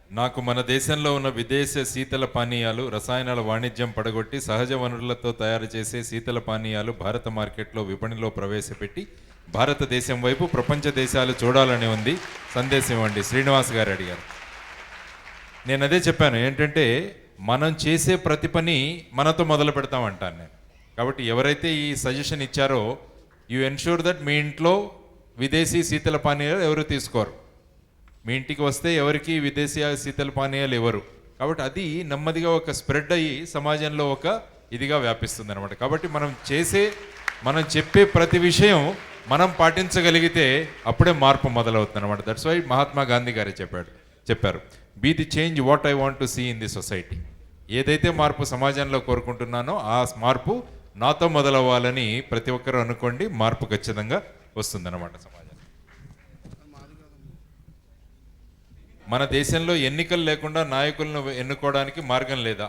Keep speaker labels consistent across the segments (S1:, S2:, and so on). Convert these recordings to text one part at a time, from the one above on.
S1: నాకు మన దేశంలో ఉన్న విదేశ శీతల పానీయాలు రసాయనాల వాణిజ్యం పడగొట్టి సహజ వనరులతో తయారు చేసే శీతల పానీయాలు భారత మార్కెట్లో విపణిలో ప్రవేశపెట్టి భారతదేశం వైపు ప్రపంచ దేశాలు చూడాలని ఉంది. సందేశం ఇవ్వండి. శ్రీనివాస్ గారు అడిగారు. నేను అదే చెప్పాను, ఏంటంటే మనం చేసే ప్రతి పని మనతో మొదలు పెడతామంటాను నేను. కాబట్టి ఎవరైతే ఈ సజెషన్ ఇచ్చారో యు ఎన్ష్యూర్ దట్ మీ ఇంట్లో విదేశీ శీతల పానీయాలు ఎవరు తీసుకోరు. మీ ఇంటికి వస్తే ఎవరికి విదేశీ శీతల పానీయాలు ఇవ్వరు. కాబట్టి అది నెమ్మదిగా ఒక స్ప్రెడ్ అయ్యి సమాజంలో ఒక ఇదిగా వ్యాపిస్తుంది అనమాట. కాబట్టి మనం చెప్పే ప్రతి విషయం మనం పాటించగలిగితే అప్పుడే మార్పు మొదలవుతుంది అనమాట. దట్స్ వై మహాత్మా గాంధీ గారే చెప్పారు be the change what I want to see in the society. ఏదైతే మార్పు సమాజంలో కోరుకుంటున్నానో ఆ మార్పు నాతో మొదలవ్వాలని ప్రతి ఒక్కరూ అనుకోండి, మార్పు ఖచ్చితంగా వస్తుందన్నమాట సమాజం. మన దేశంలో ఎన్నికలు లేకుండా నాయకులను ఎన్నుకోవడానికి మార్గం లేదా?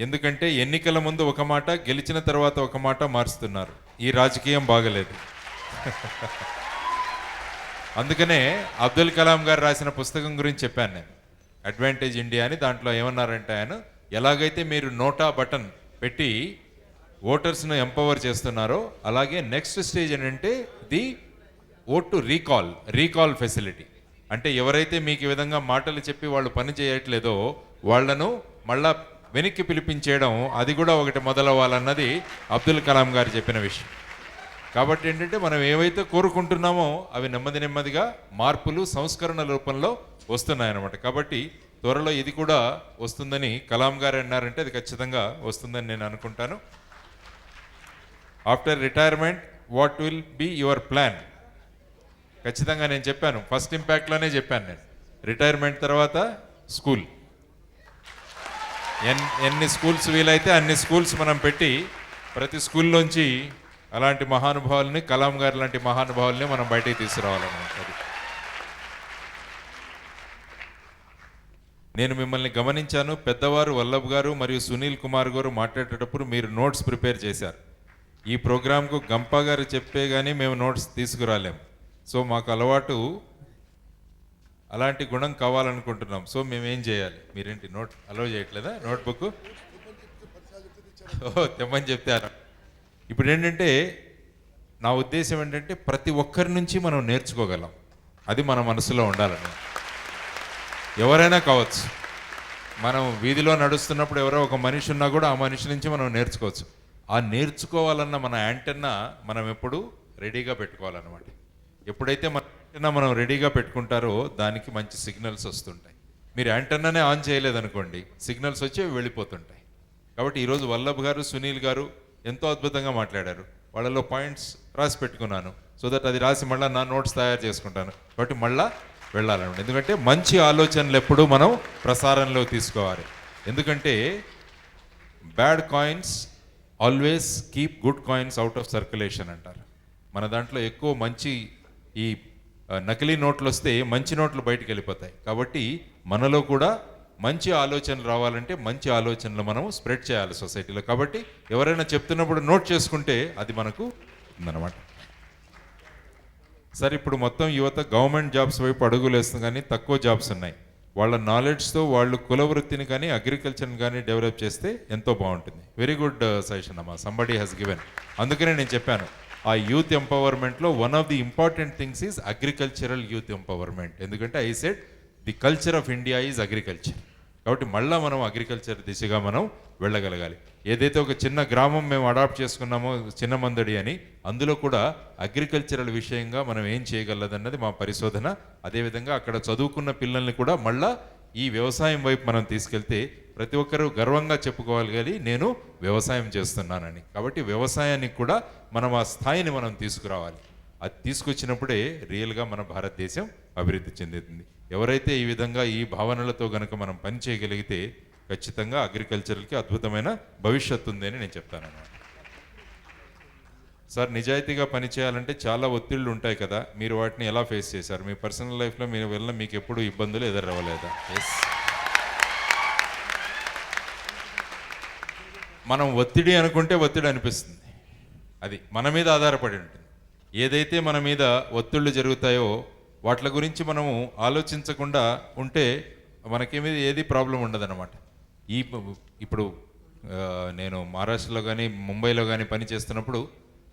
S1: ఎందుకంటే ఎన్నికల ముందు ఒక మాట, గెలిచిన తర్వాత ఒక మాట మారుస్తున్నారు. ఈ రాజకీయం బాగలేదు. అందుకనే అబ్దుల్ కలాం గారు రాసిన పుస్తకం గురించి చెప్పాను నేను, అడ్వాంటేజ్ ఇండియా అని. దాంట్లో ఏమన్నారంటే ఆయన, ఎలాగైతే మీరు నోటా బటన్ పెట్టి ఓటర్స్ను ఎంపవర్ చేస్తున్నారో అలాగే నెక్స్ట్ స్టేజ్ ఏంటంటే the vote to recall facility. అంటే ఎవరైతే మీకు ఈ విధంగా మాటలు చెప్పి వాళ్ళు పని చేయట్లేదో వాళ్లను మళ్ళా వెనక్కి పిలిపించేయడం, అది కూడా ఒకటి మొదలవ్వాలన్నది అబ్దుల్ కలాం గారు చెప్పిన విషయం. కాబట్టి ఏంటంటే మనం ఏవైతే కోరుకుంటున్నామో అవి నెమ్మదిగా మార్పులు సంస్కరణ రూపంలో వస్తున్నాయన్నమాట. కాబట్టి త్వరలో ఇది కూడా వస్తుందని కలాం గారు అన్నారంటే అది ఖచ్చితంగా వస్తుందని నేను అనుకుంటాను. After retirement what will be your plan? ఖచ్చితంగా నేను చెప్పాను, ఫస్ట్ ఇంపాక్ట్లోనే చెప్పాను నేను, రిటైర్మెంట్ తర్వాత స్కూల్. ఎన్ని స్కూల్స్ వీలైతే అన్ని స్కూల్స్ మనం పెట్టి ప్రతి స్కూల్లోంచి అలాంటి మహానుభావుల్ని, కలాం గారు లాంటి మహానుభావుల్ని మనం బయటికి తీసుకురావాలన్నమాట. నేను మిమ్మల్ని గమనించాను, పెద్దవారు వల్లభ్ గారు మరియు సునీల్ కుమార్ గారు మాట్లాడేటప్పుడు మీరు నోట్స్ ప్రిపేర్ చేశారు. ఈ ప్రోగ్రాంకు గంపా గారు చెప్పే కానీ మేము నోట్స్ తీసుకురాలేము. సో మాకు అలవాటు, అలాంటి గుణం కావాలనుకుంటున్నాం. సో మేమేం చేయాలి? మీరేంటి నోట్ అలౌ చేయట్లేదా? నోట్బుక్ తెమ్మని చెప్తారు. ఇప్పుడు ఏంటంటే నా ఉద్దేశం ఏంటంటే ప్రతి ఒక్కరి నుంచి మనం నేర్చుకోగలం, అది మన మనసులో ఉండాలని. ఎవరైనా కావచ్చు, మనం వీధిలో నడుస్తున్నప్పుడు ఎవరో ఒక మనిషి ఉన్నా కూడా ఆ మనిషి నుంచి మనం నేర్చుకోవచ్చు. ఆ నేర్చుకోవాలన్న మన యాంటెన్నా మనం ఎప్పుడు రెడీగా పెట్టుకోవాలన్నమాట. ఎప్పుడైతే మనం రెడీగా పెట్టుకుంటారో దానికి మంచి సిగ్నల్స్ వస్తుంటాయి. మీరు యాంటెన్నానే ఆన్ చేయలేదనుకోండి, సిగ్నల్స్ వచ్చి వెళ్ళిపోతుంటాయి. కాబట్టి ఈరోజు వల్లభ్ గారు, సునీల్ గారు ఎంతో అద్భుతంగా మాట్లాడారు. వాళ్ళలో పాయింట్స్ రాసి పెట్టుకున్నాను, సో దట్ అది రాసి మళ్ళీ నా నోట్స్ తయారు చేసుకుంటాను. కాబట్టి మళ్ళీ వెళ్ళాలన్నమాట. ఎందుకంటే మంచి ఆలోచనలు ఎప్పుడూ మనం ప్రసారంలో తీసుకోవాలి. ఎందుకంటే bad coins always keep good coins out of circulation అంటారు. మన దాంట్లో ఎక్కువ మంచి ఈ నకిలీ నోట్లు వస్తే మంచి నోట్లు బయటికి వెళ్ళిపోతాయి. కాబట్టి మనలో కూడా మంచి ఆలోచనలు రావాలంటే మంచి ఆలోచనలు మనం స్ప్రెడ్ చేయాలి సొసైటీలో. కాబట్టి ఎవరైనా చెప్తున్నప్పుడు నోట్ చేసుకుంటే అది మనకు ఉందన్నమాట. సరే, ఇప్పుడు మొత్తం యువత గవర్నమెంట్ జాబ్స్ వైపు అడుగులు వేస్తుంది, కానీ తక్కువ జాబ్స్ ఉన్నాయి. వాళ్ళ నాలెడ్జ్తో వాళ్ళు కుల వృత్తిని కానీ అగ్రికల్చర్ని కానీ డెవలప్ చేస్తే ఎంతో బాగుంటుంది. వెరీ గుడ్ సజెషన్ అమ్మా, సంబడీ హ్యాస్ గివెన్. అందుకనే నేను చెప్పాను, ఆ యూత్ ఎంపవర్మెంట్లో one of the important things is agricultural youth empowerment. ఎందుకంటే I said the culture of India is agriculture. కాబట్టి మళ్ళీ మనం అగ్రికల్చర్ దిశగా మనం వెళ్ళగలగాలి. ఏదైతే ఒక చిన్న గ్రామం మేము అడాప్ట్ చేసుకున్నామో చిన్న మందడి అని, అందులో కూడా అగ్రికల్చరల్ విషయంగా మనం ఏం చేయగలదన్నది మా పరిశోధన. అదేవిధంగా అక్కడ చదువుకున్న పిల్లల్ని కూడా మళ్ళా ఈ వ్యవసాయం వైపు మనం తీసుకెళ్తే ప్రతి ఒక్కరూ గర్వంగా చెప్పుకోగలిగాలి, నేను వ్యవసాయం చేస్తున్నానని. కాబట్టి వ్యవసాయానికి కూడా మనం ఆ స్థాయిని మనం తీసుకురావాలి. అది తీసుకొచ్చినప్పుడే రియల్గా మన భారతదేశం అభివృద్ధి చెందుతుంది. ఎవరైతే ఈ విధంగా ఈ భావనలతో గనక మనం పని చేయగలిగితే ఖచ్చితంగా అగ్రికల్చర్కి అద్భుతమైన భవిష్యత్తు ఉంది అని నేను చెప్తానన్నమాట. సార్, నిజాయితీగా పనిచేయాలంటే చాలా ఒత్తిళ్ళు ఉంటాయి కదా, మీరు వాటిని ఎలా ఫేస్ చేశారు? మీ పర్సనల్ లైఫ్లో మీరు వెళ్ళిన మీకు ఎప్పుడు ఇబ్బందులు ఎదురవ్వలేదా? ఎస్, మనం ఒత్తిడి అనుకుంటే ఒత్తిడి అనిపిస్తుంది, అది మన మీద ఆధారపడి ఉంటుంది. ఏదైతే మన మీద ఒత్తిళ్ళు జరుగుతాయో వాటి గురించి మనము ఆలోచించకుండా ఉంటే మనకేమీ ఏది ప్రాబ్లం ఉండదన్నమాట. ఈ ఇప్పుడు నేను మహారాష్ట్రలో కానీ ముంబైలో కానీ పని చేస్తున్నప్పుడు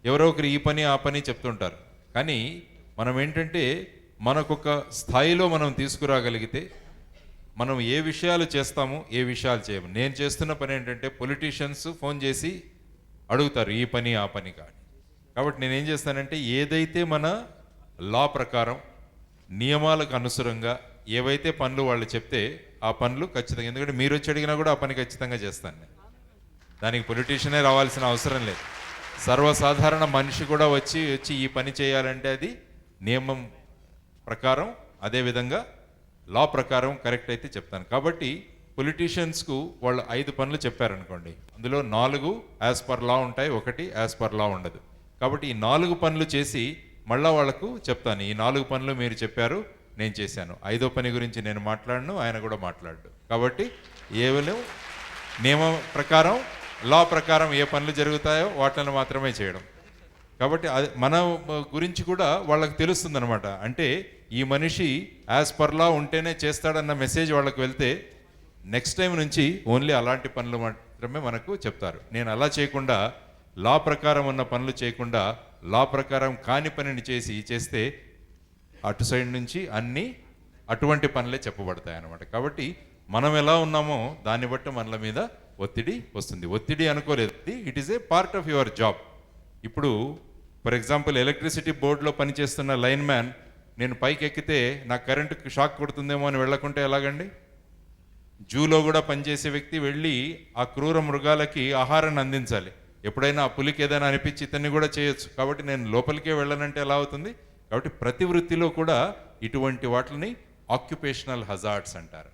S1: ఎవరో ఒకరు ఈ పని ఆ పని చెప్తుంటారు. కానీ మనం ఏంటంటే మనకొక స్థాయిలో మనం తీసుకురాగలిగితే మనం ఏ విషయాలు చేస్తాము ఏ విషయాలు చేయము. నేను చేస్తున్న పని ఏంటంటే పొలిటీషియన్స్ ఫోన్ చేసి అడుగుతారు ఈ పని ఆ పని కానీ. కాబట్టి నేనేం చేస్తానంటే ఏదైతే మన లా ప్రకారం నియమాలకు అనుసరంగా ఏవైతే పనులు వాళ్ళు చెప్తే ఆ పనులు ఖచ్చితంగా, ఎందుకంటే మీరు వచ్చి అడిగినా కూడా ఆ పని ఖచ్చితంగా చేస్తాను నేను. దానికి పొలిటీషియనే రావాల్సిన అవసరం లేదు. సర్వసాధారణ మనిషి కూడా వచ్చి ఈ పని చేయాలంటే అది నియమం ప్రకారం, అదేవిధంగా లా ప్రకారం కరెక్ట్ అయితే చెప్తాను. కాబట్టి పొలిటీషియన్స్కు వాళ్ళు 5 పనులు చెప్పారనుకోండి, అందులో 4 యాజ్ పర్ లా ఉంటాయి, 1 యాజ్ పర్ లా ఉండదు. కాబట్టి ఈ 4 పనులు చేసి మళ్ళా వాళ్ళకు చెప్తాను, ఈ 4 పనులు మీరు చెప్పారు నేను చేశాను, 5వ పని గురించి నేను మాట్లాడను, ఆయన కూడా మాట్లాడు. కాబట్టి ఏవలు నియమం ప్రకారం లా ప్రకారం ఏ పనులు జరుగుతాయో వాటిని మాత్రమే చేయడం. కాబట్టి మన గురించి కూడా వాళ్ళకి తెలుస్తుంది అనమాట. అంటే ఈ మనిషి యాజ్ పర్ లా ఉంటేనే చేస్తాడన్న మెసేజ్ వాళ్ళకి వెళ్తే నెక్స్ట్ టైం నుంచి ఓన్లీ అలాంటి పనులు మాత్రమే మనకు చెప్తారు. నేను అలా చేయకుండా లా ప్రకారం ఉన్న పనులు చేయకుండా లా ప్రకారం కాని పనిని చేస్తే అటు సైడ్ నుంచి అన్నీ అటువంటి పనులే చెప్పబడతాయి అన్నమాట. కాబట్టి మనం ఎలా ఉన్నామో దాన్ని బట్టి మనల మీద ఒత్తిడి వస్తుంది. ఒత్తిడి అనుకోలేదు, it is a part of your job. ఇప్పుడు ఫర్ ఎగ్జాంపుల్ ఎలక్ట్రిసిటీ బోర్డులో పనిచేస్తున్న లైన్ మ్యాన్, నేను పైకి ఎక్కితే నాకు కరెంటుకి షాక్ కొడుతుందేమో అని వెళ్ళకుంటే ఎలాగండి? జూలో కూడా పనిచేసే వ్యక్తి వెళ్ళి ఆ క్రూర మృగాలకి ఆహారాన్ని అందించాలి. ఎప్పుడైనా ఆ పులికి ఏదైనా అనిపించి ఇతన్ని కూడా చేయొచ్చు. కాబట్టి నేను లోపలికే వెళ్ళనంటే ఎలా అవుతుంది? కాబట్టి ప్రతి వృత్తిలో కూడా ఇటువంటి వాటిని ఆక్యుపేషనల్ హజార్డ్స్ అంటారు,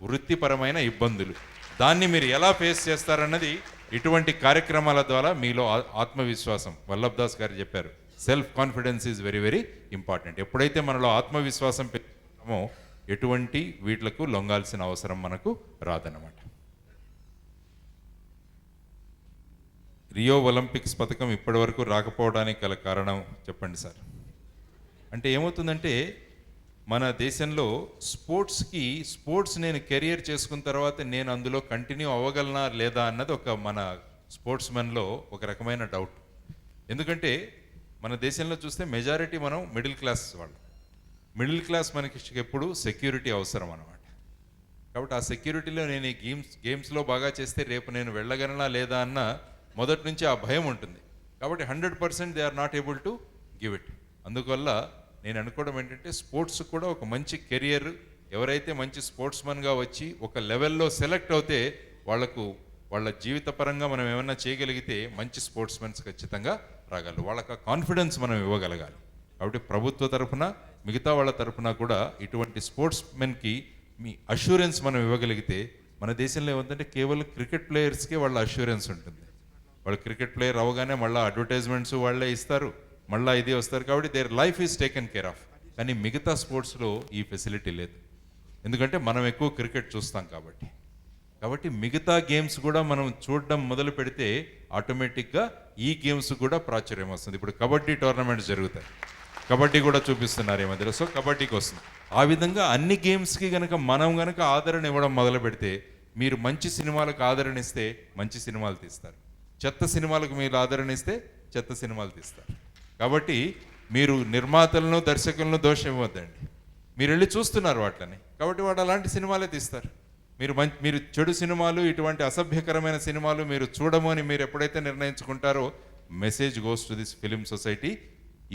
S1: వృత్తిపరమైన ఇబ్బందులు. దాన్ని మీరు ఎలా ఫేస్ చేస్తారన్నది ఇటువంటి కార్యక్రమాల ద్వారా మీలో ఆత్మవిశ్వాసం, వల్లభ్ దాస్ గారు చెప్పారు, self confidence is very very important. ఎప్పుడైతే మనలో ఆత్మవిశ్వాసం పెంచుతామో ఎటువంటి వీటిలకు లొంగాల్సిన అవసరం మనకు రాదన్నమాట. రియో ఒలింపిక్స్ పథకం ఇప్పటి వరకు రాకపోవడానికి గల కారణం చెప్పండి సార్. అంటే ఏమవుతుందంటే మన దేశంలో స్పోర్ట్స్ నేను కెరియర్ చేసుకున్న తర్వాత నేను అందులో కంటిన్యూ అవ్వగలనా లేదా అన్నది ఒక మన స్పోర్ట్స్ మెన్లో ఒక రకమైన డౌట్. ఎందుకంటే మన దేశంలో చూస్తే మెజారిటీ మనం మిడిల్ క్లాస్ వాళ్ళు. మిడిల్ క్లాస్ మనకి ఎప్పుడు సెక్యూరిటీ అవసరం అన్నమాట. కాబట్టి ఆ సెక్యూరిటీలో నేను ఈ గేమ్స్లో బాగా చేస్తే రేపు నేను వెళ్ళగలనా లేదా అన్న మొదటి నుంచి ఆ భయం ఉంటుంది. కాబట్టి 100% they are not able to give it. అందువల్ల నేను అనుకోవడం ఏంటంటే స్పోర్ట్స్ కూడా ఒక మంచి కెరియర్, ఎవరైతే మంచి స్పోర్ట్స్మెన్గా వచ్చి ఒక లెవెల్లో సెలెక్ట్ అవుతే వాళ్ళ జీవిత పరంగా మనం ఏమన్నా చేయగలిగితే మంచి స్పోర్ట్స్మెన్స్ ఖచ్చితంగా రాగలరు. వాళ్ళకి కాన్ఫిడెన్స్ మనం ఇవ్వగలగాలి. కాబట్టి ప్రభుత్వ తరఫున మిగతా వాళ్ళ తరఫున కూడా ఇటువంటి స్పోర్ట్స్మెన్కి మీ అష్యూరెన్స్ మనం ఇవ్వగలిగితే, మన దేశంలో ఏమంటే కేవలం క్రికెట్ ప్లేయర్స్కే వాళ్ళ అష్యూరెన్స్ ఉంటుంది. వాళ్ళు క్రికెట్ ప్లేయర్ అవగానే మళ్ళీ అడ్వర్టైజ్మెంట్స్ వాళ్ళే ఇస్తారు, మళ్ళీ ఇది వస్తారు. కాబట్టి their life is taken care of. కానీ మిగతా స్పోర్ట్స్లో ఈ ఫెసిలిటీ లేదు, ఎందుకంటే మనం ఎక్కువ క్రికెట్ చూస్తాం కాబట్టి మిగతా గేమ్స్ కూడా మనం చూడడం మొదలు పెడితే ఆటోమేటిక్గా ఈ గేమ్స్ కూడా ప్రాచుర్యం వస్తుంది. ఇప్పుడు కబడ్డీ టోర్నమెంట్స్ జరుగుతాయి, కబడ్డీ కూడా చూపిస్తున్నారు ఈ మధ్యలో, సో కబడ్డీకి వస్తుంది. ఆ విధంగా అన్ని గేమ్స్కి మనం గనక ఆదరణ ఇవ్వడం మొదలు పెడితే, మీరు మంచి సినిమాలకు ఆదరణ ఇస్తే మంచి సినిమాలు తీస్తారు, చెత్త సినిమాలకు మీరు ఆదరణ ఇస్తే చెత్త సినిమాలు తీస్తారు. కాబట్టి మీరు నిర్మాతలను దర్శకులను దోషం ఇవ్వద్దండి. మీరు వెళ్ళి చూస్తున్నారు వాటిని, కాబట్టి వాడు అలాంటి సినిమాలే తీస్తారు. మీరు చెడు సినిమాలు, ఇటువంటి అసభ్యకరమైన సినిమాలు మీరు చూడము అని మీరు ఎప్పుడైతే నిర్ణయించుకుంటారో, message goes to this film society.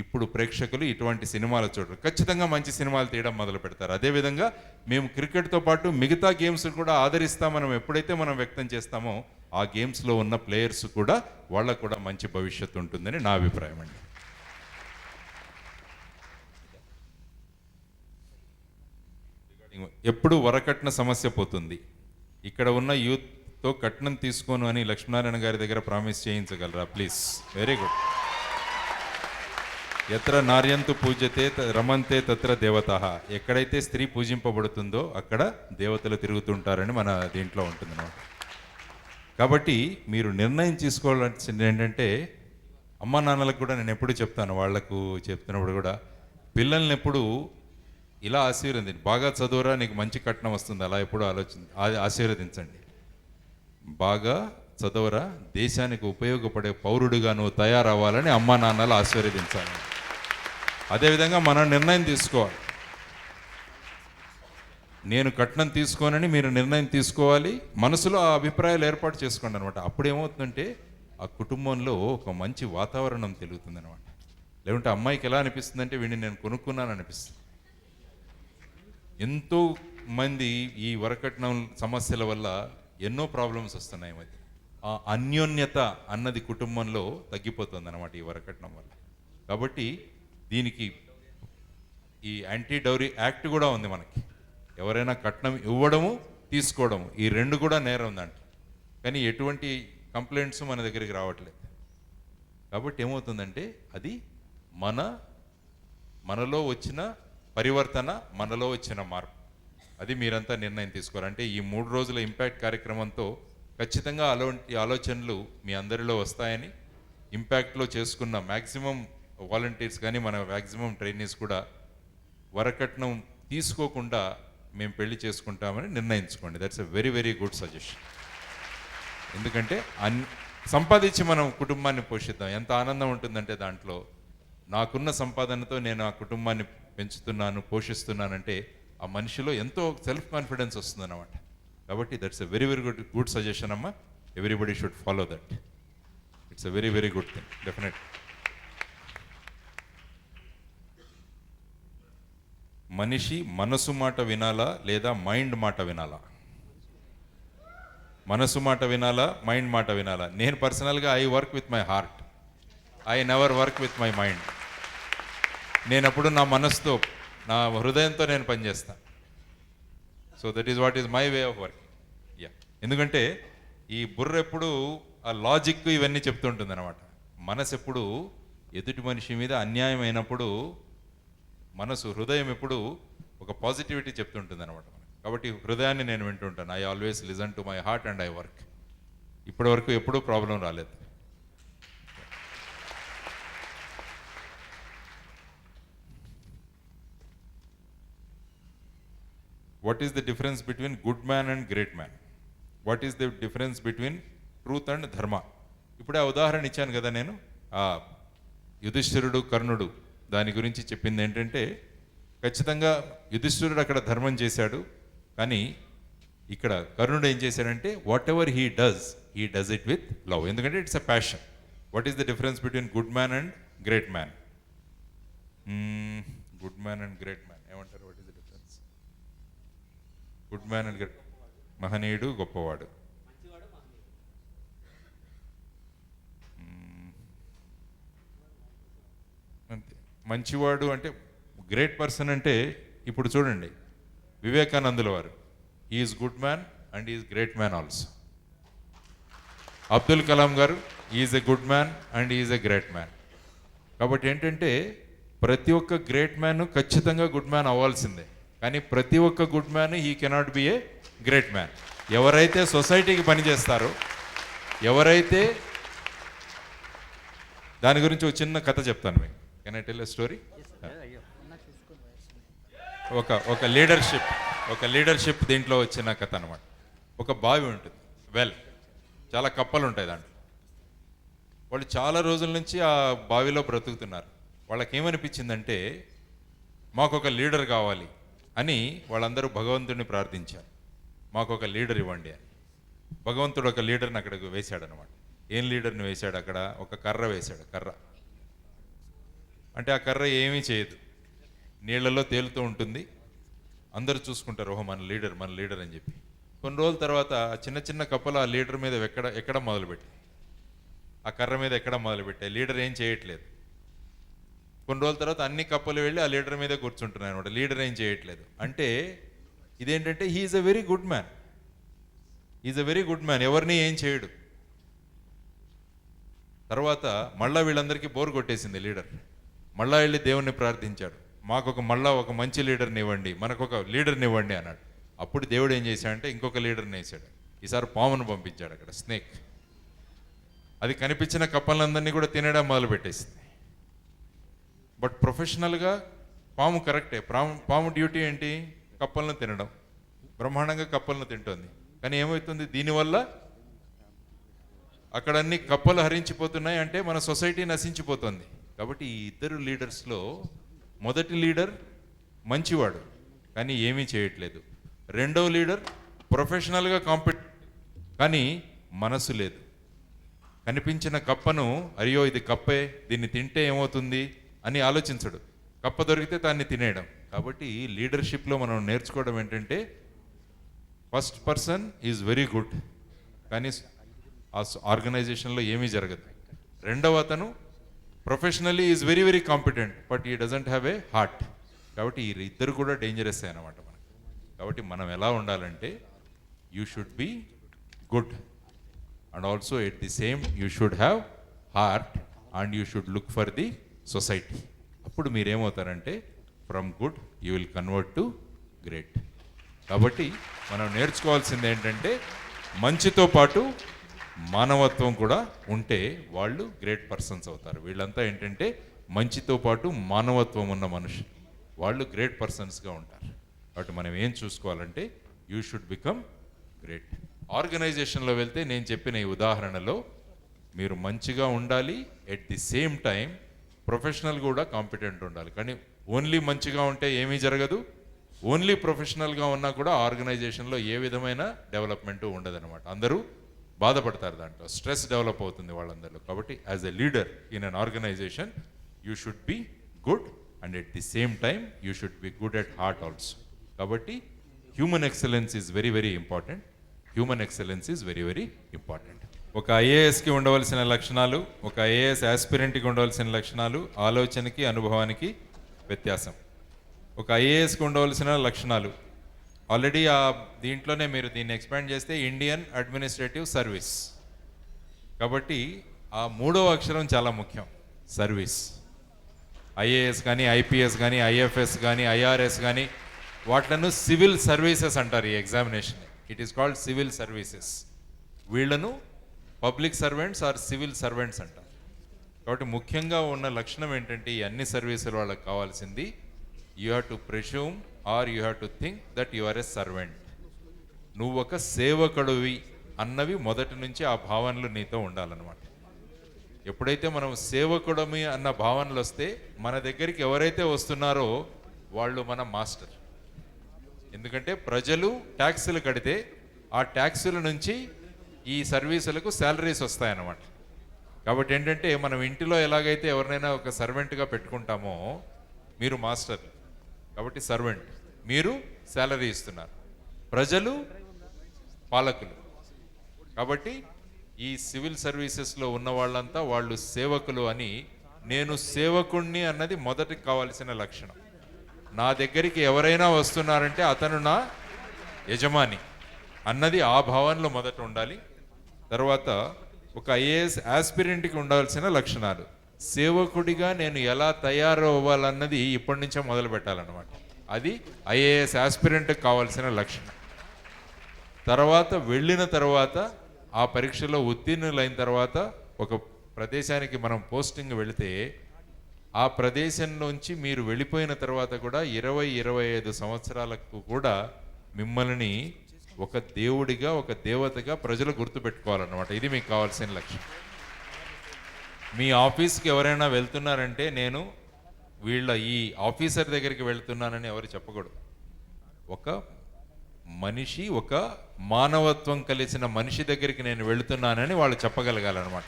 S1: ఇప్పుడు ప్రేక్షకులు ఇటువంటి సినిమాలు చూడరు, ఖచ్చితంగా మంచి సినిమాలు తీయడం మొదలు పెడతారు. అదేవిధంగా మేము క్రికెట్తో పాటు మిగతా గేమ్స్ కూడా ఆదరిస్తామని ఎప్పుడైతే మనం వ్యక్తం చేస్తామో, ఆ గేమ్స్లో ఉన్న ప్లేయర్స్ కూడా వాళ్ళకు కూడా మంచి భవిష్యత్తు ఉంటుందని నా అభిప్రాయం అండి. ఎప్పుడు వరకట్న సమస్య పోతుంది, ఇక్కడ ఉన్న యూత్తో కట్నం తీసుకోను అని లక్ష్మీనారాయణ గారి దగ్గర ప్రామిస్ చేయించగలరా ప్లీజ్? Very good. ఎత్ర నార్యంతు పూజ్యతే రమంతే తత్ర దేవతాః. ఎక్కడైతే స్త్రీ పూజింపబడుతుందో అక్కడ దేవతలు తిరుగుతుంటారని మన దీంట్లో ఉంటుంది. కాబట్టి మీరు నిర్ణయం తీసుకోవాల్సింది ఏంటంటే, అమ్మా నాన్నలకు కూడా నేను ఎప్పుడు చెప్తాను, వాళ్లకు చెప్తున్నప్పుడు కూడా, పిల్లల్ని ఎప్పుడు ఇలా ఆశీర్వదించండి. బాగా చదువురా, నీకు మంచి కట్నం వస్తుంది, అలా ఎప్పుడూ ఆశీర్వదించండి. బాగా చదవరా, దేశానికి ఉపయోగపడే పౌరుడిగా నువ్వు తయారవ్వాలని అమ్మా నాన్నలు ఆశీర్వదించాలి. అదేవిధంగా మనం నిర్ణయం తీసుకోవాలి. నేను కట్నం తీసుకోనని మీరు నిర్ణయం తీసుకోవాలి. మనసులో ఆ అభిప్రాయాలు ఏర్పాటు చేసుకోండి అనమాట. అప్పుడు ఏమవుతుందంటే ఆ కుటుంబంలో ఒక మంచి వాతావరణం తెలుగుతుంది అనమాట. లేకుంటే అమ్మాయికి ఎలా అనిపిస్తుంది అంటే వీడిని నేను కొనుక్కున్నాను అనిపిస్తుంది. ఎంతో మంది ఈ వరకట్నం సమస్యల వల్ల ఎన్నో ప్రాబ్లమ్స్ వస్తున్నాయి మధ్య. ఆ అన్యోన్యత అన్నది కుటుంబంలో తగ్గిపోతుంది అనమాట ఈ వరకట్నం వల్ల. కాబట్టి దీనికి ఈ యాంటీ డౌరీ యాక్ట్ కూడా ఉంది మనకి. ఎవరైనా కట్నం ఇవ్వడము తీసుకోవడము ఈ రెండు కూడా నేరం ఉందంట. కానీ ఎటువంటి కంప్లైంట్స్ మన దగ్గరికి రావట్లేదు. కాబట్టి ఏమవుతుందంటే అది మనలో వచ్చిన పరివర్తన, మనలో వచ్చిన మార్పు. అది మీరంతా నిర్ణయం తీసుకోవాలి. అంటే ఈ 3 రోజుల ఇంపాక్ట్ కార్యక్రమంతో ఖచ్చితంగా అలాంటి ఆలోచనలు మీ అందరిలో వస్తాయని, ఇంపాక్ట్లో చేసుకున్న మ్యాక్సిమం వాలంటీర్స్ కానీ మన మ్యాక్సిమం ట్రైనీస్ కూడా వరకట్నం తీసుకోకుండా మేము పెళ్లి చేసుకుంటామని నిర్ణయించుకోండి. That's a very very good suggestion. ఎందుకంటే సంపాదించి మనం కుటుంబాన్ని పోషిద్దాం. ఎంత ఆనందం ఉంటుందంటే దాంట్లో నాకున్న సంపాదనతో నేను ఆ కుటుంబాన్ని పెంచుతున్నాను, పోషిస్తున్నానంటే ఆ మనిషిలో ఎంతో సెల్ఫ్ కాన్ఫిడెన్స్ వస్తుందన్నమాట. కాబట్టి that's a very very good suggestion అమ్మా. Everybody should follow that. It's a very very good thing definite. మనిషి మనసు మాట వినాలా లేదా మైండ్ మాట వినాలా? మనసు మాట వినాలా, మైండ్ మాట వినాలా? నేను పర్సనల్గా I work with my heart, I never work with my mind. నేను అప్పుడు నా మనసుతో, నా హృదయంతో నేను పనిచేస్తాను. So that is what is my way of working. Yeah, ఎందుకంటే ఈ బుర్ర ఎప్పుడు ఆ లాజిక్ ఇవన్నీ చెప్తుంటుంది అనమాట. మనసు ఎప్పుడు ఎదుటి మనిషి మీద అన్యాయం అయినప్పుడు హృదయం ఎప్పుడు ఒక పాజిటివిటీ చెప్తుంటుంది అనమాట. కాబట్టి హృదయాన్ని నేను వింటుంటాను. I always listen to my heart and I work. ఇప్పటి వరకు ఎప్పుడూ ప్రాబ్లం రాలేదు. What is the difference between good man and great man? What is the difference between truth and dharma? ఇప్పుడే ఆ ఉదాహరణ ఇచ్చాను కదా నేను, ఆ యుధిష్ఠిరుడు కర్ణుడు దాని గురించి చెప్పింది ఏంటంటే, ఖచ్చితంగా యుధిష్ఠిరుడు అక్కడ ధర్మం చేశాడు, కానీ ఇక్కడ కర్ణుడు ఏం చేశాడంటే whatever he does it with love. ఎందుకంటే it's a passion. What is the difference between good man and great man? Good man and great man ఏమంటారు? What is the difference? Good man and great, మహనీయుడు, గొప్పవాడు. అంతే. మంచివాడు అంటే great person అంటే ఇప్పుడు చూడండి, వివేకానందుల వారు is good man and is great man also. Abdul Kalam గారు is a good man and is a great man. కాబట్టి ఏంటంటే ప్రతి ఒక్క గ్రేట్ మ్యాన్ ఖచ్చితంగా గుడ్ మ్యాన్ అవ్వాల్సిందే, కానీ ప్రతి ఒక్క good man he cannot be a great man. ఎవరైతే సొసైటీకి పనిచేస్తారో, ఎవరైతే దాని గురించి ఒక చిన్న కథ చెప్తాను మీకు. Can I tell a story? ఒక లీడర్షిప్ దీంట్లో వచ్చిన కథ అనమాట. ఒక బావి ఉంటుంది, చాలా కప్పలు ఉంటాయి దాంట్లో. వాళ్ళు చాలా రోజుల నుంచి ఆ బావిలో బ్రతుకుతున్నారు. వాళ్ళకి ఏమనిపించిందంటే మాకు ఒక లీడర్ కావాలి అని వాళ్ళందరూ భగవంతుడిని ప్రార్థించారు. మాకు ఒక లీడర్ ఇవ్వండి అని. భగవంతుడు ఒక లీడర్ని అక్కడికి వేశాడు అనమాట. ఏం లీడర్ని వేశాడు? అక్కడ ఒక కర్ర వేశాడు. కర్ర అంటే ఆ కర్ర ఏమీ చేయదు, నీళ్లలో తేలుతూ ఉంటుంది. అందరూ చూసుకుంటారు, ఓహో మన లీడర్ అని చెప్పి. కొన్ని రోజుల తర్వాత చిన్న చిన్న కప్పలు ఆ లీడర్ మీద ఎక్కడ మొదలుపెట్టి, ఆ కర్ర మీద ఎక్కడ మొదలుపెట్టాయి. లీడర్ ఏం చేయట్లేదు. కొన్ని రోజుల తర్వాత అన్ని కప్పలు వెళ్ళి ఆ లీడర్ మీదే కూర్చుంటున్నాయి అనమాట. లీడర్ ఏం చేయట్లేదు. అంటే ఇదేంటంటే he's a very good man. ఎవరిని ఏం చేయడు. తర్వాత మళ్ళా వీళ్ళందరికీ బోర్ కొట్టేసింది లీడర్. మళ్ళా వెళ్ళి దేవుణ్ణి ప్రార్థించాడు, మాకు ఒక మంచి లీడర్ని ఇవ్వండి, మనకొక లీడర్ని ఇవ్వండి అన్నాడు. అప్పుడు దేవుడు ఏం చేశాడంటే ఇంకొక లీడర్ని వేసాడు. ఈసారి పామును పంపించాడు, అక్కడ స్నేక్. అది కనిపించిన కప్పలందరినీ కూడా తినడం మొదలుపెట్టేసింది. బట్ ప్రొఫెషనల్గా పాము కరెక్టే, పాము డ్యూటీ ఏంటి? కప్పలను తినడం. బ్రహ్మాండంగా కప్పలను తింటుంది. కానీ ఏమవుతుంది దీనివల్ల? అక్కడ అన్ని కప్పలు హరించిపోతున్నాయి, అంటే మన సొసైటీ నశించిపోతుంది. కాబట్టి ఈ ఇద్దరు లీడర్స్లో మొదటి లీడర్ మంచివాడు కానీ ఏమీ చేయట్లేదు. రెండవ లీడర్ ప్రొఫెషనల్గా కానీ మనసు లేదు. కనిపించిన కప్పను అయ్యో ఇది కప్పే, దీన్ని తింటే ఏమవుతుంది అని ఆలోచించడు. కప్ప దొరికితే దాన్ని తినేయడం. కాబట్టి లీడర్షిప్లో మనం నేర్చుకోవడం ఏంటంటే first person is very good కానీ ఆ ఆర్గనైజేషన్లో ఏమీ జరగదు. రెండవ అతను professionally is very very competent but ఈ డజంట్ హ్యావ్ ఏ హార్ట్. కాబట్టి ఈ ఇద్దరు కూడా డేంజరస్ అన్నమాట మనకు. కాబట్టి మనం ఎలా ఉండాలంటే you should be good and also at the same you should have heart and you should look for the society. అప్పుడు మీరేమవుతారంటే from good you will convert to great. కాబట్టి మనం నేర్చుకోవాల్సింది ఏంటంటే మంచితో పాటు మానవత్వం కూడా ఉంటే వాళ్ళు గ్రేట్ పర్సన్స్ అవుతారు. వీళ్ళంతా ఏంటంటే మంచితో పాటు మానవత్వం ఉన్న మనుషులు, వాళ్ళు గ్రేట్ పర్సన్స్గా ఉంటారు. కాబట్టి మనం ఏం చూసుకోవాలంటే యూ షుడ్ బికమ్ గ్రేట్. ఆర్గనైజేషన్లో వెళ్తే నేను చెప్పిన ఈ ఉదాహరణలో మీరు మంచిగా ఉండాలి, at the same time professional కూడా కాంపిటెంట్ ఉండాలి. కానీ ఓన్లీ మంచిగా ఉంటే ఏమీ జరగదు, ఓన్లీ ప్రొఫెషనల్గా ఉన్నా కూడా ఆర్గనైజేషన్లో ఏ విధమైన డెవలప్మెంటు ఉండదన్నమాట. అందరూ బాధపడతారు, దాంట్లో స్ట్రెస్ డెవలప్ అవుతుంది వాళ్ళందరిలో. కాబట్టి as a leader in an organization you should be good and at the same time you should be good at heart also. కాబట్టి human excellence is very very important. Human excellence is very very important. ఒక ఐఏఎస్కి ఉండవలసిన లక్షణాలు, ఒక IAS ఆస్పిరెంట్కి ఉండవలసిన లక్షణాలు, ఆలోచనకి అనుభవానికి వ్యత్యాసం. ఒక ఐఏఎస్కి ఉండవలసిన లక్షణాలు ఆల్రెడీ ఆ దీంట్లోనే మీరు దీన్ని ఎక్స్పాండ్ చేస్తే ఇండియన్ అడ్మినిస్ట్రేటివ్ సర్వీస్. కాబట్టి ఆ మూడవ అక్షరం చాలా ముఖ్యం, సర్వీస్. ఐఏఎస్ కానీ ఐపీఎస్ కానీ ఐఎఫ్ఎస్ కానీ ఐఆర్ఎస్ కానీ వాటిలను సివిల్ సర్వీసెస్ అంటారు. ఈ examination it is called civil services. వీళ్ళను public servants or civil servants అంటారు. కాబట్టి ముఖ్యంగా ఉన్న లక్షణం ఏంటంటే ఈ అన్ని సర్వీసులు వాళ్ళకి కావాల్సింది you have to presume or you have to think that you are a servant. నువ్వు ఒక సేవకుడివి అన్నవి మొదటి నుంచి ఆ భావనలు నీతో ఉండాలన్నమాట. ఎప్పుడైతే మనం సేవకుడమి అన్న భావనలు వస్తే మన దగ్గరికి ఎవరైతే వస్తున్నారో వాళ్ళు మన మాస్టర్. ఎందుకంటే ప్రజలు ట్యాక్సులు కడితే ఆ ట్యాక్సుల నుంచి ఈ సర్వీసులకు శాలరీస్ వస్తాయన్నమాట. కాబట్టి ఏంటంటే మనం ఇంటిలో ఎలాగైతే ఎవరినైనా ఒక సర్వెంట్గా పెట్టుకుంటామో మీరు మాస్టర్, కాబట్టి సర్వెంట్, మీరు శాలరీ ఇస్తున్నారు, ప్రజలు పాలకులు. కాబట్టి ఈ సివిల్ సర్వీసెస్లో ఉన్న వాళ్ళంతా వాళ్ళు సేవకులు అని, నేను సేవకుణ్ణి అన్నది మొదటి కావాల్సిన లక్షణం. నా దగ్గరికి ఎవరైనా వస్తున్నారంటే అతను నా యజమాని అన్నది ఆ భావనలో మొదట ఉండాలి. తర్వాత ఒక ఐఏఎస్ ఆస్పిరెంట్కి ఉండాల్సిన లక్షణాలు, సేవకుడిగా నేను ఎలా తయారవ్వాలన్నది ఇప్పటి నుంచే మొదలు పెట్టాలన్నమాట. అది ఐఏఎస్ ఆస్పిరెంట్కి కావాల్సిన లక్షణం. తర్వాత వెళ్ళిన తర్వాత ఆ పరీక్షలో ఉత్తీర్ణులైన తర్వాత ఒక ప్రదేశానికి మనం పోస్టింగ్ వెళితే ఆ ప్రదేశంలోంచి మీరు వెళ్ళిపోయిన తర్వాత కూడా 20-25 సంవత్సరాలకు కూడా మిమ్మల్ని ఒక దేవుడిగా, ఒక దేవతగా ప్రజలు గుర్తుపెట్టుకోవాలన్నమాట. ఇది మీకు కావాల్సిన లక్ష్యం. మీ ఆఫీస్కి ఎవరైనా వెళ్తున్నారంటే నేను వీళ్ళ ఈ ఆఫీసర్ దగ్గరికి వెళ్తున్నానని ఎవరు చెప్పకూడదు. ఒక మనిషి, ఒక మానవత్వం కలిసిన మనిషి దగ్గరికి నేను వెళుతున్నానని వాళ్ళు చెప్పగలగాలన్నమాట.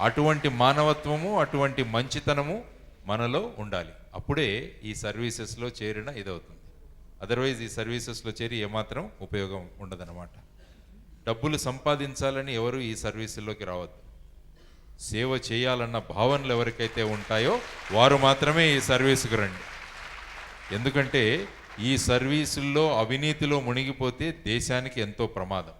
S1: అటువంటి మానవత్వము, అటువంటి మంచితనము మనలో ఉండాలి. అప్పుడే ఈ సర్వీసెస్లో చేరిన ఇదవుతుంది. అదర్వైజ్ ఈ సర్వీసెస్లో చేరి ఏమాత్రం ఉపయోగం ఉండదన్నమాట. డబ్బులు సంపాదించాలని ఎవరు ఈ సర్వీసుల్లోకి రావద్దు. సేవ చేయాలన్న భావనలు ఎవరికైతే ఉంటాయో వారు మాత్రమే ఈ సర్వీసుకు రండి. ఎందుకంటే ఈ సర్వీసుల్లో అవినీతిలో మునిగిపోతే దేశానికి ఎంతో ప్రమాదం.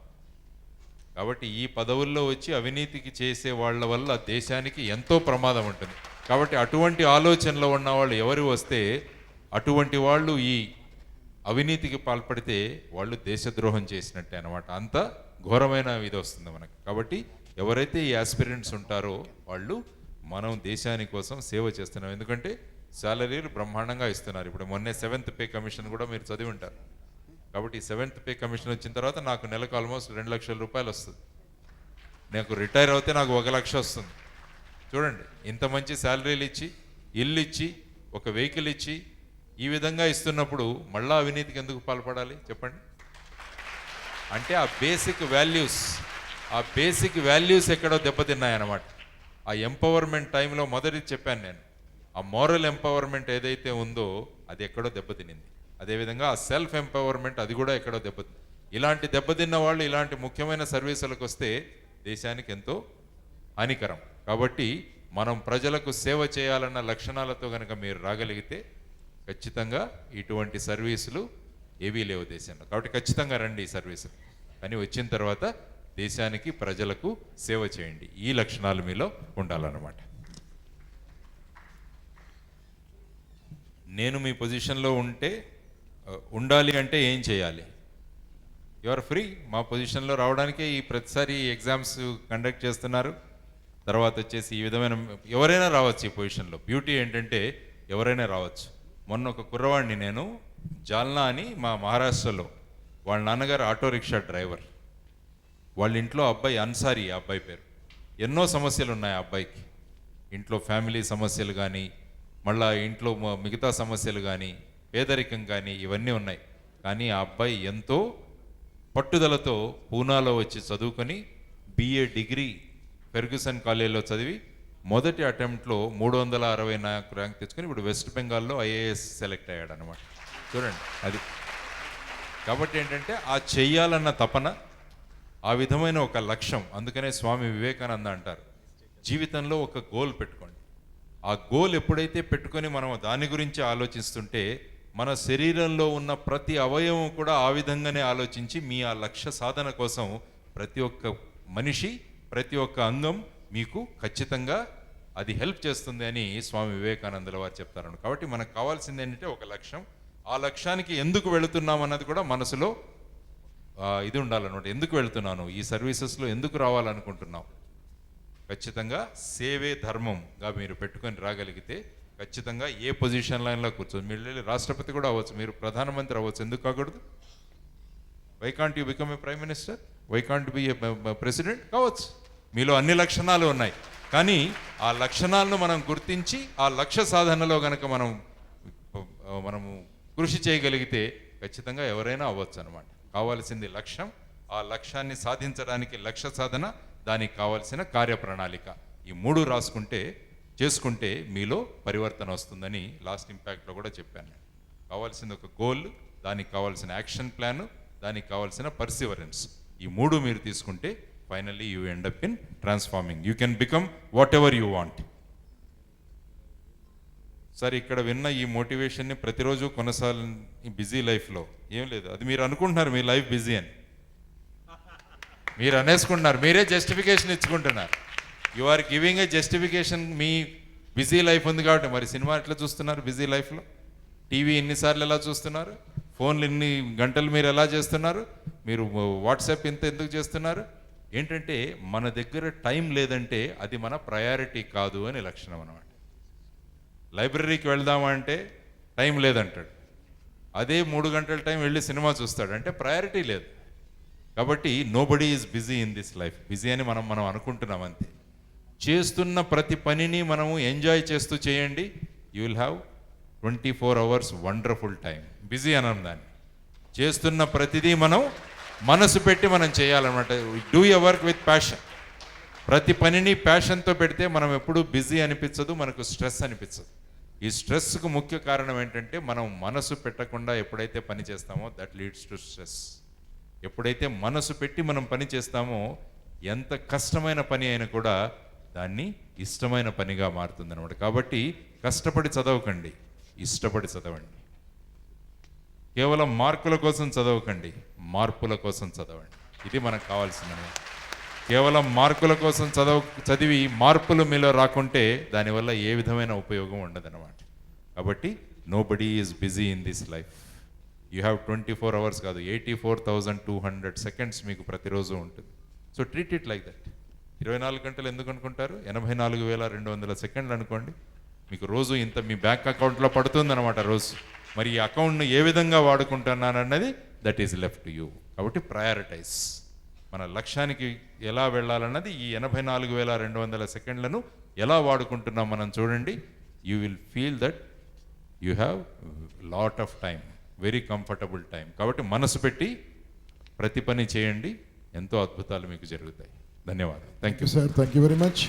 S1: కాబట్టి ఈ పదవుల్లో వచ్చి అవినీతికి చేసే వాళ్ళ వల్ల దేశానికి ఎంతో ప్రమాదం ఉంటుంది. కాబట్టి అటువంటి ఆలోచనలో ఉన్న వాళ్ళు ఎవరు వస్తే అటువంటి వాళ్ళు ఈ అవినీతికి పాల్పడితే వాళ్ళు దేశద్రోహం చేసినట్టే అనమాట. అంత ఘోరమైన ఇది వస్తుంది మనకు. కాబట్టి ఎవరైతే ఈ ఆస్పిరెంట్స్ ఉంటారో వాళ్ళు మనం దేశాని కోసం సేవ చేస్తున్నాం. ఎందుకంటే శాలరీలు బ్రహ్మాండంగా ఇస్తున్నారు. ఇప్పుడు మొన్నే 7th పే కమిషన్ కూడా మీరు చదివి ఉంటారు. కాబట్టి 7th పే కమిషన్ వచ్చిన తర్వాత నాకు నెలకు ఆల్మోస్ట్ 2 లక్షల రూపాయలు వస్తుంది. నాకు రిటైర్ అవుతే నాకు 1 లక్ష వస్తుంది. చూడండి, ఇంత మంచి శాలరీలు ఇచ్చి, ఇల్లు ఇచ్చి, ఒక వెహికల్ ఇచ్చి, ఈ విధంగా ఇస్తున్నప్పుడు మళ్ళా అవినీతికి ఎందుకు పాల్పడాలి చెప్పండి? అంటే ఆ బేసిక్ వాల్యూస్ ఎక్కడో దెబ్బతిన్నాయన్నమాట. ఆ ఎంపవర్మెంట్ టైంలో మొదటి చెప్పాను నేను, ఆ మోరల్ ఎంపవర్మెంట్ ఏదైతే ఉందో అది ఎక్కడో దెబ్బతినింది. అదేవిధంగా ఆ సెల్ఫ్ ఎంపవర్మెంట్ అది కూడా ఎక్కడో దెబ్బతింది. ఇలాంటి దెబ్బతిన్న వాళ్ళు ఇలాంటి ముఖ్యమైన సర్వీసులకు వస్తే దేశానికి ఎంతో హానికరం. కాబట్టి మనం ప్రజలకు సేవ చేయాలన్న లక్షణాలతో కనుక మీరు రాగలిగితే ఖచ్చితంగా ఇటువంటి సర్వీసులు ఏవీ లేవు దేశంలో. కాబట్టి ఖచ్చితంగా రండి ఈ సర్వీసులు. కానీ వచ్చిన తర్వాత దేశానికి ప్రజలకు సేవ చేయండి. ఈ లక్షణాలు మీలో ఉండాలన్నమాట. నేను మీ పొజిషన్లో ఉండాలి అంటే ఏం చేయాలి? You are free. మా పొజిషన్లో రావడానికే ఈ ప్రతిసారి ఎగ్జామ్స్ కండక్ట్ చేస్తున్నారు. తర్వాత వచ్చేసి ఈ విధమైన ఎవరైనా రావచ్చు ఈ పొజిషన్లో. బ్యూటీ ఏంటంటే ఎవరైనా రావచ్చు. మొన్న ఒక కుర్రవాడిని నేను జాల్నా అని మా మహారాష్ట్రలో, వాళ్ళ నాన్నగారు ఆటో రిక్షా డ్రైవర్, వాళ్ళ ఇంట్లో అబ్బాయి అన్సారీ, ఆ అబ్బాయి పేరు. ఎన్నో సమస్యలు ఉన్నాయి ఆ అబ్బాయికి. ఇంట్లో ఫ్యామిలీ సమస్యలు కానీ, మళ్ళా ఇంట్లో మిగతా సమస్యలు కానీ, పేదరికం కానీ, ఇవన్నీ ఉన్నాయి. కానీ ఆ అబ్బాయి ఎంతో పట్టుదలతో పూనాలో వచ్చి చదువుకొని BA డిగ్రీ ఫెర్గ్యూసన్ కాలేజీలో చదివి మొదటి అటెంప్ట్లో 364 ర్యాంక్ తెచ్చుకొని ఇప్పుడు వెస్ట్ బెంగాల్లో IAS సెలెక్ట్ అయ్యాడు అనమాట. చూడండి అది. కాబట్టి ఏంటంటే ఆ చెయ్యాలన్న తపన, ఆ విధమైన ఒక లక్ష్యం. అందుకనే స్వామి వివేకానంద అంటారు, జీవితంలో ఒక గోల్ పెట్టుకోండి. ఆ గోల్ ఎప్పుడైతే పెట్టుకొని మనం దాని గురించి ఆలోచిస్తుంటే మన శరీరంలో ఉన్న ప్రతి అవయవం కూడా ఆ విధంగానే ఆలోచించి మీ ఆ లక్ష్య సాధన కోసం ప్రతి ఒక్క మనిషి, ప్రతి ఒక్క అంగం మీకు ఖచ్చితంగా అది హెల్ప్ చేస్తుంది అని స్వామి వివేకానందుల వారు చెప్తారు. కాబట్టి మనకు కావాల్సింది ఏంటంటే ఒక లక్ష్యం. ఆ లక్ష్యానికి ఎందుకు వెళుతున్నాం అన్నది కూడా మనసులో ఇది ఉండాలన్నమాట. ఎందుకు వెళ్తున్నాను, ఈ సర్వీసెస్లో ఎందుకు రావాలనుకుంటున్నాం? ఖచ్చితంగా సేవే ధర్మంగా మీరు పెట్టుకొని రాగలిగితే ఖచ్చితంగా ఏ పొజిషన్ లైన్లో కూర్చోదు. మీరు వెళ్ళి రాష్ట్రపతి కూడా అవ్వచ్చు, మీరు ప్రధానమంత్రి అవ్వచ్చు. ఎందుకు కాకూడదు? Why can't you become a prime minister? Why can't be a president? కావచ్చు. మీలో అన్ని లక్షణాలు ఉన్నాయి. కానీ ఆ లక్షణాలను మనం గుర్తించి ఆ లక్ష్య సాధనలో కనుక మనము కృషి చేయగలిగితే ఖచ్చితంగా ఎవరైనా అవ్వచ్చు అనమాట. కావాల్సింది లక్ష్యం, ఆ లక్ష్యాన్ని సాధించడానికి లక్ష్య సాధన, దానికి కావాల్సిన కార్యప్రణాళిక. ఈ 3 చేసుకుంటే మీలో పరివర్తన వస్తుందని లాస్ట్ ఇంపాక్ట్లో కూడా చెప్పాను. కావాల్సింది ఒక గోల్, దానికి కావాల్సిన యాక్షన్ ప్లాన్, దానికి కావాల్సిన పర్సివరెన్స్. ఈ 3 మీరు తీసుకుంటే finally you end up in transforming. You can become what ever you want. సరే, ఇక్కడ విన్న ఈ మోటివేషన్ని ప్రతిరోజు కొనసాగి బిజీ లైఫ్లో ఏం లేదు. అది మీరు అనుకుంటున్నారు మీ లైఫ్ బిజీ అని, మీరు అనేసుకుంటున్నారు, మీరే జస్టిఫికేషన్ ఇచ్చుకుంటున్నారు. You are giving a justification. మీ బిజీ లైఫ్ ఉంది కాబట్టి. మరి సినిమా ఎట్లా చూస్తున్నారు బిజీ లైఫ్లో? టీవీ ఎన్నిసార్లు ఎలా చూస్తున్నారు? ఫోన్లు ఎన్ని గంటలు మీరు ఎలా చేస్తున్నారు? మీరు వాట్సాప్ ఎందుకు చేస్తున్నారు? ఏంటంటే మన దగ్గర టైం లేదంటే అది మన ప్రయారిటీ కాదు అని లక్షణం అన్నమాట. లైబ్రరీకి వెళ్దామా అంటే టైం లేదంటాడు. అదే 3 గంటల టైం వెళ్ళి సినిమా చూస్తాడు, అంటే ప్రయారిటీ లేదు. కాబట్టి nobody is busy in this life. Busy అని మనం అనుకుంటున్నాం అంతే. చేస్తున్న ప్రతి పనిని మనము ఎంజాయ్ చేస్తూ చేయండి. You will have 24 hours wonderful time. Busy అనం దాన్ని. చేస్తున్న ప్రతిదీ మనం మనసు పెట్టి మనం చేయాలన్నమాట. Do your work with passion. ప్రతి పనిని ప్యాషన్తో పెడితే మనం ఎప్పుడూ బిజీ అనిపించదు, మనకు స్ట్రెస్ అనిపించదు. ఈ స్ట్రెస్కు ముఖ్య కారణం ఏంటంటే మనం మనసు పెట్టకుండా ఎప్పుడైతే పని చేస్తామో దట్ లీడ్స్ టు స్ట్రెస్. ఎప్పుడైతే మనసు పెట్టి మనం పని చేస్తామో ఎంత కష్టమైన పని అయినా కూడా దాన్ని ఇష్టమైన పనిగా మారుతుంది అనమాట. కాబట్టి కష్టపడి చదవకండి, ఇష్టపడి చదవండి. కేవలం మార్కుల కోసం చదవకండి, మార్పుల కోసం చదవండి. ఇది మనకు కావాల్సిందనమాట. కేవలం మార్కుల కోసం చదివి మార్పులు మీలో రాకుంటే దానివల్ల ఏ విధమైన ఉపయోగం ఉండదన్నమాట. కాబట్టి nobody is busy in this life. You have 24 hours కాదు, 84,200 seconds మీకు ప్రతిరోజు ఉంటుంది. So treat it like that. 24 గంటలు ఎందుకు అనుకుంటారు? 84,200 సెకండ్లు అనుకోండి. మీకు రోజు ఇంత మీ బ్యాంక్ అకౌంట్లో పడుతుందన్నమాట రోజు. మరి ఈ అకౌంట్ను ఏ విధంగా వాడుకుంటున్నానన్నది దట్ ఈజ్ లెఫ్ట్ యూ. కాబట్టి ప్రయారిటైజ్, మన లక్ష్యానికి ఎలా వెళ్ళాలన్నది ఈ 84,200 సెకండ్లను ఎలా వాడుకుంటున్నాం మనం చూడండి. You will feel that you have lot of time, very comfortable time. కాబట్టి మనసు పెట్టి ప్రతి పని చేయండి, ఎంతో అద్భుతాలు మీకు జరుగుతాయి. ధన్యవాదాలు. Thank you
S2: sir. Thank you very much.